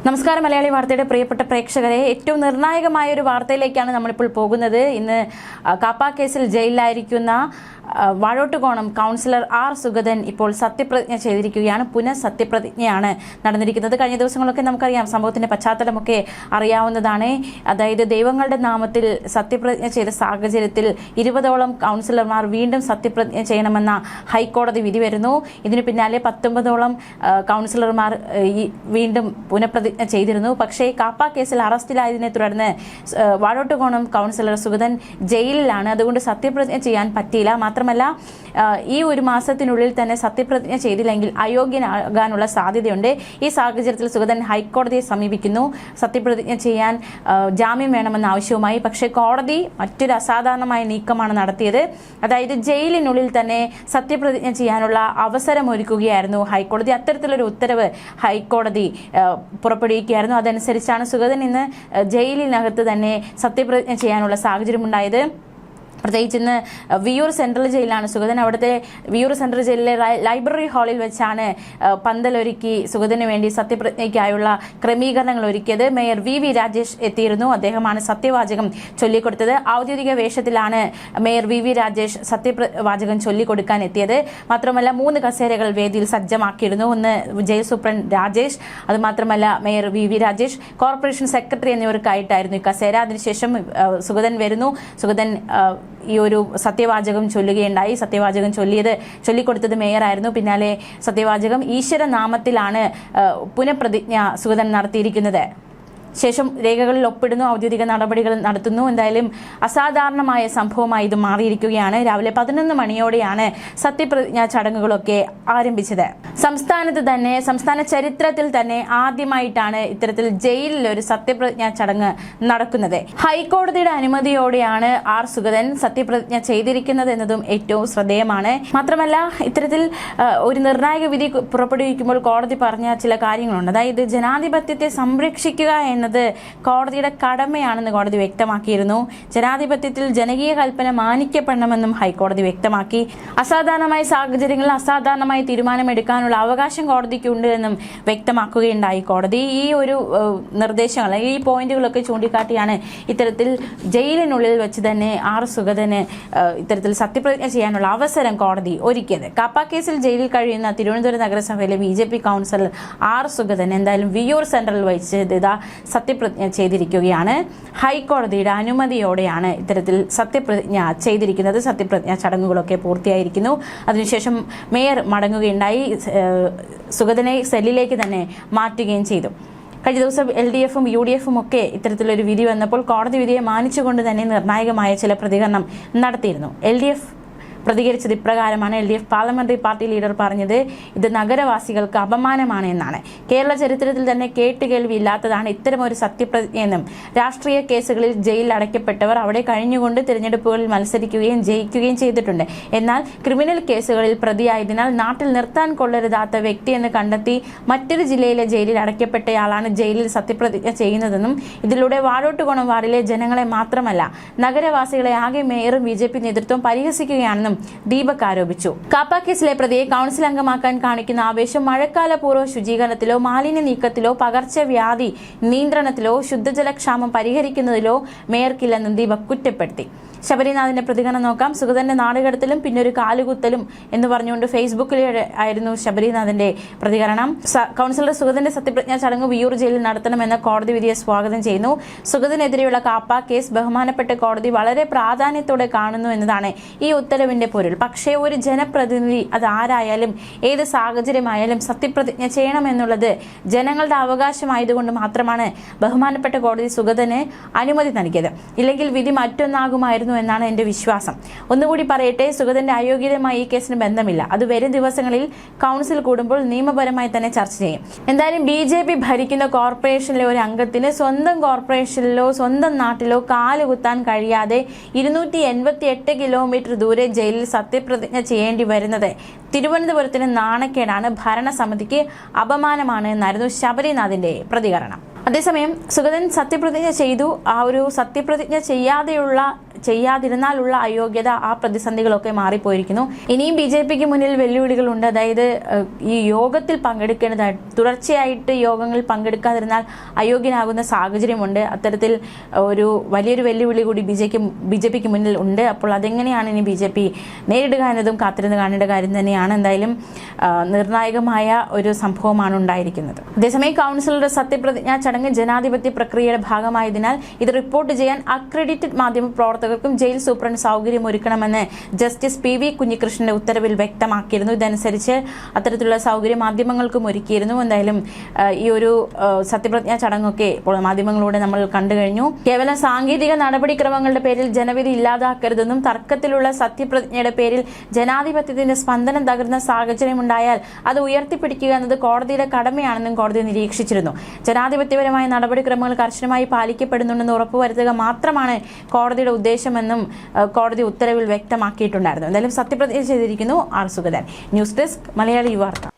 നമസ്കാരം മലയാളി വാർത്തയുടെ പ്രിയപ്പെട്ട പ്രേക്ഷകരെ, ഏറ്റവും നിർണായകമായ ഒരു വാർത്തയിലേക്കാണ് നമ്മളിപ്പോൾ പോകുന്നത്. ഇന്ന് കാപ്പ കേസിൽ ജയിലിലായിരിക്കുന്ന വാഴോട്ടുകോണം കൗൺസിലർ ആർ സുഗതൻ ഇപ്പോൾ സത്യപ്രതിജ്ഞ ചെയ്തിരിക്കുകയാണ്. പുനഃസത്യപ്രതിജ്ഞയാണ് നടന്നിരിക്കുന്നത്. കഴിഞ്ഞ ദിവസങ്ങളൊക്കെ നമുക്കറിയാം, സംഭവത്തിന്റെ പശ്ചാത്തലമൊക്കെ അറിയാവുന്നതാണ്. അതായത് ദൈവങ്ങളുടെ നാമത്തിൽ സത്യപ്രതിജ്ഞ ചെയ്ത സാഹചര്യത്തിൽ 20ഓളം കൗൺസിലർമാർ വീണ്ടും സത്യപ്രതിജ്ഞ ചെയ്യണമെന്ന ഹൈക്കോടതി വിധി വരുന്നു. ഇതിന് പിന്നാലെ 19ഓളം കൗൺസിലർമാർ വീണ്ടും പുനഃപ്രതിജ്ഞ ചെയ്തിരുന്നു. പക്ഷേ കാപ്പ കേസിൽ അറസ്റ്റിലായതിനെ തുടർന്ന് വാഴോട്ടുകോണം കൗൺസിലർ സുഗതൻ ജയിലിലാണ്. അതുകൊണ്ട് സത്യപ്രതിജ്ഞ ചെയ്യാൻ പറ്റിയില്ല. മാത്രമല്ല, ഈ ഒരു മാസത്തിനുള്ളിൽ തന്നെ സത്യപ്രതിജ്ഞ ചെയ്തില്ലെങ്കിൽ അയോഗ്യനാകാനുള്ള സാധ്യതയുണ്ട്. ഈ സാഹചര്യത്തിൽ സുഗതൻ ഹൈക്കോടതിയെ സമീപിക്കുന്നു. സത്യപ്രതിജ്ഞ ചെയ്യാൻ ജാമ്യം വേണമെന്ന ആവശ്യവുമായി. പക്ഷേ കോടതി മറ്റൊരു അസാധാരണമായ നീക്കമാണ് നടത്തിയത്. അതായത് ജയിലിനുള്ളിൽ തന്നെ സത്യപ്രതിജ്ഞ ചെയ്യാനുള്ള അവസരമൊരുക്കുകയായിരുന്നു ഹൈക്കോടതി. അത്തരത്തിലൊരു ഉത്തരവ് ഹൈക്കോടതി പുറപ്പെടുവിക്കുകയായിരുന്നു. അതനുസരിച്ചാണ് സുഗതൻ ഇന്ന് ജയിലിനകത്ത് തന്നെ സത്യപ്രതിജ്ഞ ചെയ്യാനുള്ള സാഹചര്യമുണ്ടായത്. പ്രത്യേകിച്ച് ഇന്ന് വിയൂർ സെൻട്രൽ ജയിലാണ് സുഗതൻ. അവിടുത്തെ വിയൂർ സെൻട്രൽ ജയിലിലെ ലൈബ്രറി ഹാളിൽ വെച്ചാണ് പന്തലൊരുക്കി സുഗതന് വേണ്ടി സത്യപ്രതിജ്ഞയ്ക്കായുള്ള ക്രമീകരണങ്ങൾ ഒരുക്കിയത്. മേയർ വി രാജേഷ് എത്തിയിരുന്നു. അദ്ദേഹമാണ് സത്യവാചകം ചൊല്ലിക്കൊടുത്തത്. ഔദ്യോഗിക വേഷത്തിലാണ് മേയർ വി രാജേഷ് സത്യവാചകം ചൊല്ലിക്കൊടുക്കാൻ എത്തിയത്. മാത്രമല്ല, 3 കസേരകൾ വേദിയിൽ സജ്ജമാക്കിയിരുന്നു. ഒന്ന് ജയിൽ സൂപ്രണ്ട് രാജേഷ്, അതുമാത്രമല്ല mayor V Rajesh, corporation secretary എന്നിവർക്കായിട്ടായിരുന്നു ഈ കസേര. അതിനുശേഷം സുഗതൻ വരുന്നു. സുഗതൻ ഈ ഒരു സത്യവാചകം ചൊല്ലുകയുണ്ടായി. സത്യവാചകം ചൊല്ലിക്കൊടുത്തത് മേയറായിരുന്നു. പിന്നാലെ സത്യവാചകം ഈശ്വരനാമത്തിലാണ് പുനഃപ്രതിജ്ഞ സുഗതൻ നടത്തിയിരിക്കുന്നത്. ശേഷം രേഖകളിൽ ഒപ്പിടുന്നു, ഔദ്യോഗിക നടപടികൾ നടത്തുന്നു. എന്തായാലും അസാധാരണമായ സംഭവമായി ഇത് മാറിയിരിക്കുകയാണ്. രാവിലെ 11 മണിയോടെയാണ് സത്യപ്രതിജ്ഞാ ചടങ്ങുകളൊക്കെ ആരംഭിച്ചത്. സംസ്ഥാന ചരിത്രത്തിൽ തന്നെ ആദ്യമായിട്ടാണ് ഇത്തരത്തിൽ ജയിലിൽ ഒരു സത്യപ്രതിജ്ഞാ ചടങ്ങ് നടക്കുന്നത്. ഹൈക്കോടതിയുടെ അനുമതിയോടെയാണ് ആർ സുഗതൻ സത്യപ്രതിജ്ഞ ചെയ്തിരിക്കുന്നത് എന്നതും ഏറ്റവും ശ്രദ്ധേയമാണ്. മാത്രമല്ല, ഇത്തരത്തിൽ ഒരു നിർണായക വിധി പുറപ്പെടുവിക്കുമ്പോൾ കോടതി പറഞ്ഞ ചില കാര്യങ്ങളുണ്ട്. അതായത് ജനാധിപത്യത്തെ സംരക്ഷിക്കുക എന്നത് കോടതിയുടെ കടമയാണെന്ന് കോടതി വ്യക്തമാക്കിയിരുന്നു. ജനാധിപത്യത്തിൽ ജനകീയ കൽപ്പന മാനിക്കപ്പെടണമെന്നും ഹൈക്കോടതി വ്യക്തമാക്കി. അസാധാരണമായ സാഹചര്യങ്ങളിൽ അസാധാരണമായ തീരുമാനമെടുക്കാനുള്ള അവകാശം കോടതിക്കുണ്ട് എന്നും വ്യക്തമാക്കുകയുണ്ടായി കോടതി. ഈ ഒരു നിർദ്ദേശങ്ങൾ, ഈ പോയിന്റുകളൊക്കെ ചൂണ്ടിക്കാട്ടിയാണ് ഇത്തരത്തിൽ ജയിലിനുള്ളിൽ വെച്ച് തന്നെ ആർ സുഗതന് ഇത്തരത്തിൽ സത്യപ്രതിജ്ഞ ചെയ്യാനുള്ള അവസരം കോടതി ഒരുക്കിയത്. കാപ്പ കേസിൽ ജയിലിൽ കഴിയുന്ന തിരുവനന്തപുരം നഗരസഭയിലെ BJP കൗൺസിലർ ആർ സുഗതൻ എന്തായാലും വിയൂർ സെൻട്രലിൽ വെച്ച് സത്യപ്രതിജ്ഞ ചെയ്തിരിക്കുകയാണ്. ഹൈക്കോടതിയുടെ അനുമതിയോടെയാണ് ഇത്തരത്തിൽ സത്യപ്രതിജ്ഞ ചെയ്തിരിക്കുന്നത്. സത്യപ്രതിജ്ഞ ചടങ്ങുകളൊക്കെ പൂർത്തിയായിരിക്കുന്നു. അതിനുശേഷം മേയർ മടങ്ങുകയുണ്ടായി. സുഗതനെ സെല്ലിലേക്ക് തന്നെ മാറ്റുകയും ചെയ്തു. കഴിഞ്ഞ ദിവസം LDF-ഉം UDF-ഉം ഒക്കെ ഇത്തരത്തിലൊരു വിധി വന്നപ്പോൾ കോടതി വിധിയെ മാനിച്ചുകൊണ്ട് തന്നെ നിർണായകമായ ചില പ്രതികരണം നടത്തിയിരുന്നു. LDF പ്രതികരിച്ചത് ഇപ്രകാരമാണ്. LDF പാർലമെന്ററി പാർട്ടി ലീഡർ പറഞ്ഞത് ഇത് നഗരവാസികൾക്ക് അപമാനമാണ് എന്നാണ്. കേരള ചരിത്രത്തിൽ തന്നെ കേട്ടുകേൾവിയില്ലാത്തതാണ് ഇത്തരമൊരു സത്യപ്രതിജ്ഞയെന്നും രാഷ്ട്രീയ കേസുകളിൽ ജയിലിൽ അടയ്ക്കപ്പെട്ടവർ അവിടെ കഴിഞ്ഞുകൊണ്ട് തിരഞ്ഞെടുപ്പുകളിൽ മത്സരിക്കുകയും ജയിക്കുകയും ചെയ്തിട്ടുണ്ട്. എന്നാൽ ക്രിമിനൽ കേസുകളിൽ പ്രതിയായതിനാൽ നാട്ടിൽ നിർത്താൻ കൊള്ളരുതാത്ത വ്യക്തിയെന്ന് കണ്ടെത്തി മറ്റൊരു ജില്ലയിലെ ജയിലിൽ അടയ്ക്കപ്പെട്ടയാളാണ് ജയിലിൽ സത്യപ്രതിജ്ഞ ചെയ്യുന്നതെന്നും ഇതിലൂടെ വാഴോട്ടുകോണം വാർഡിലെ ജനങ്ങളെ മാത്രമല്ല നഗരവാസികളെ ആകെ മേയറും BJP നേതൃത്വം പരിഹസിക്കുകയാണെന്നും ദീപക് ആരോപിച്ചു. കാപ്പ കേസിലെ പ്രതിയെ കൗൺസിൽ അംഗമാക്കാൻ കാണിക്കുന്ന ആവേശം മഴക്കാലപൂർവ്വ ശുചീകരണത്തിലോ മാലിന്യ നീക്കത്തിലോ പകർച്ചവ്യാധി നിയന്ത്രണത്തിലോ ശുദ്ധജലക്ഷാമം പരിഹരിക്കുന്നതിലോ മേയർക്കില്ലെന്നും ദീപക് കുറ്റപ്പെടുത്തി. ശബരിനാഥിന്റെ പ്രതികരണം നോക്കാം. സുഗതന്റെ നാടുകടത്തലും പിന്നൊരു കാലുകുത്തലും എന്ന് പറഞ്ഞുകൊണ്ട് ഫേസ്ബുക്കിൽ ആയിരുന്നു ശബരിനാഥിന്റെ പ്രതികരണം. കൗൺസിലർ സുഗതന്റെ സത്യപ്രതിജ്ഞാ ചടങ്ങ് വിയൂർ ജയിലിൽ നടത്തണമെന്ന കോടതി വിധിയെ സ്വാഗതം ചെയ്യുന്നു. സുഗതനെതിരെയുള്ള കാപ്പ കേസ് ബഹുമാനപ്പെട്ട കോടതി വളരെ പ്രാധാന്യത്തോടെ കാണുന്നു എന്നതാണ് ഈ ഉത്തരവിന്റെ പൊരുൾ. പക്ഷേ ഒരു ജനപ്രതിനിധി അത് ആരായാലും ഏത് സാഹചര്യമായാലും സത്യപ്രതിജ്ഞ ചെയ്യണമെന്നുള്ളത് ജനങ്ങളുടെ അവകാശമായതുകൊണ്ട് മാത്രമാണ് ബഹുമാനപ്പെട്ട കോടതി സുഗതന് അനുമതി നൽകിയത്. ഇല്ലെങ്കിൽ വിധി മറ്റൊന്നാകുമായിരുന്നു എന്നാണ് എന്റെ വിശ്വാസം. ഒന്നുകൂടി പറയട്ടെ, സുഗതന്റെ അയോഗ്യതയുമായി ഈ കേസിന് ബന്ധമില്ല. അത് വരും ദിവസങ്ങളിൽ കൗൺസിൽ കൂടുമ്പോൾ നിയമപരമായി തന്നെ ചർച്ച ചെയ്യും. എന്തായാലും BJP ഭരിക്കുന്ന കോർപ്പറേഷനിലെ ഒരു അംഗത്തിന് സ്വന്തം കോർപ്പറേഷനിലോ സ്വന്തം നാട്ടിലോ കാലുകുത്താൻ കഴിയാതെ 288 കിലോമീറ്റർ ദൂരെ ജയിലിൽ സത്യപ്രതിജ്ഞ ചെയ്യേണ്ടി വരുന്നത് തിരുവനന്തപുരത്തിന് നാണക്കേടാണ്, ഭരണസമിതിക്ക് അപമാനമാണ് എന്നായിരുന്നു ശബരിനാഥിന്റെ പ്രതികരണം. അതേസമയം സുഗതൻ സത്യപ്രതിജ്ഞ ചെയ്തു. ആ ഒരു സത്യപ്രതിജ്ഞ ചെയ്യാതെയുള്ള ചെയ്യാതിരുന്നാലുള്ള അയോഗ്യത, ആ പ്രതിസന്ധികളൊക്കെ മാറിപ്പോയിരിക്കുന്നു. ഇനിയും BJPക്ക് മുന്നിൽ വെല്ലുവിളികളുണ്ട്. അതായത് ഈ യോഗത്തിൽ പങ്കെടുക്കേണ്ടതായിട്ട്, തുടർച്ചയായിട്ട് യോഗങ്ങളിൽ പങ്കെടുക്കാതിരുന്നാൽ അയോഗ്യനാകുന്ന സാഹചര്യമുണ്ട്. അത്തരത്തിൽ ഒരു വലിയൊരു വെല്ലുവിളി കൂടി BJPക്ക് മുന്നിൽ ഉണ്ട്. അപ്പോൾ അതെങ്ങനെയാണ് ഇനി BJP നേരിടുക എന്നതും കാത്തിരുന്ന് കാണേണ്ട കാര്യം തന്നെയാണ്. എന്തായാലും നിർണായകമായ ഒരു സംഭവമാണ് ഉണ്ടായിരിക്കുന്നത്. അതേസമയം കൗൺസിലറുടെ സത്യപ്രതിജ്ഞാ ചടങ്ങ് ജനാധിപത്യ പ്രക്രിയയുടെ ഭാഗമായതിനാൽ ഇത് റിപ്പോർട്ട് ചെയ്യാൻ അക്രഡിറ്റഡ് മാധ്യമ പ്രവർത്തകർക്കും ജയിൽ സൂപ്രണ്ട് സൗകര്യമൊരുക്കണമെന്ന് ജസ്റ്റിസ് PV കുഞ്ഞികൃഷ്ണന്റെ ഉത്തരവിൽ വ്യക്തമാക്കിയിരുന്നു. ഇതനുസരിച്ച് അത്തരത്തിലുള്ള സൗകര്യം മാധ്യമങ്ങൾക്കും ഒരുക്കിയിരുന്നു. എന്തായാലും ഈ ഒരു സത്യപ്രതിജ്ഞാ ചടങ്ങൊക്കെ ഇപ്പോൾ മാധ്യമങ്ങളിലൂടെ നമ്മൾ കണ്ടു കഴിഞ്ഞു. കേവലം സാങ്കേതിക നടപടിക്രമങ്ങളുടെ പേരിൽ ജനവിധി ഇല്ലാതാക്കരുതെന്നും തർക്കത്തിലുള്ള സത്യപ്രതിജ്ഞയുടെ പേരിൽ ജനാധിപത്യത്തിന്റെ സ്പന്ദനം തകർന്ന സാഹചര്യമുണ്ടായാൽ അത് ഉയർത്തിപ്പിടിക്കുക എന്നത് കോടതിയുടെ കടമയാണെന്നും കോടതി നിരീക്ഷിച്ചിരുന്നു. ജനാധിപത്യപരമായ നടപടിക്രമങ്ങൾ കർശനമായി പാലിക്കപ്പെടുന്നുണ്ടെന്ന് ഉറപ്പുവരുത്തുക മാത്രമാണ് കോടതിയുടെ ഉദ്ദേശമെന്നും കോടതി ഉത്തരവിൽ വ്യക്തമാക്കിയിട്ടുണ്ടായിരുന്നു. എന്തായാലും സത്യപ്രതിജ്ഞ ചെയ്തിരിക്കുന്നു R. Sugathan. News desk Malayali വാർത്ത.